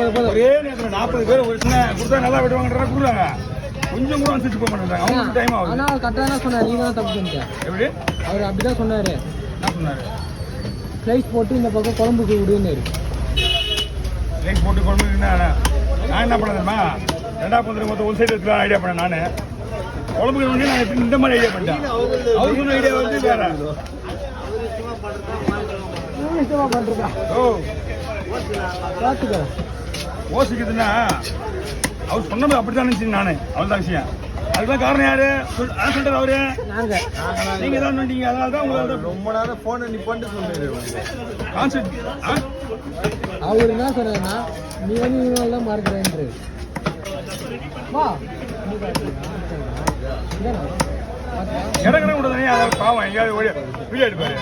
ஒரே நேரத்தில் 40 பேர் ஒரு சின்ன கொடுத்தா நல்லா விடுவாங்கன்றா கொடுக்குறாங்க. கொஞ்சம் கூட அனுசரிச்சு போக மாட்டேங்கிறாங்க. அவங்களுக்கு டைம் ஆகுது. ஆனால் கரெக்டாக தான் சொன்னார், நீ தான் தப்பு பண்ணிட்டேன். எப்படி அவர் அப்படி தான் சொன்னார். என்ன சொன்னார்? ஸ்லைஸ் போட்டு இந்த பக்கம் குழம்புக்கு விடுன்னு. ஸ்லைஸ் போட்டு குழம்புக்கு நான் என்ன பண்ணேன்மா, 2 பந்தல் மொத்தம் ஒரு சைடு எடுத்துலாம் ஐடியா பண்ணேன். நான் குழம்புக்கு வந்து நான் இந்த மாதிரி ஐடியா பண்ணிட்டேன். அவருக்கு சொன்ன ஐடியா வந்து வேற. ஓ பார்த்துக்கோ யோசிக்குதுன்னா அவர் சொன்னது அப்படித்தான் நினைச்சேன் நான். அவ்வளோதான் விஷயம். அதுதான் காரணம் யாரு சொல்றது? அவரு நீங்க தான் சொன்னீங்க. அதனால தான் உங்களோட ரொம்ப நேரம் போனை நீ பண்ணிட்டு சொன்னீங்க கான்செப்ட். அவர் என்ன சொன்னா, நீ வந்து இவங்கெல்லாம் மறக்கிறேன். வா இடம் விடுதானே, அதாவது பாவம் எங்கேயாவது வீடியோ எடுப்பாரு.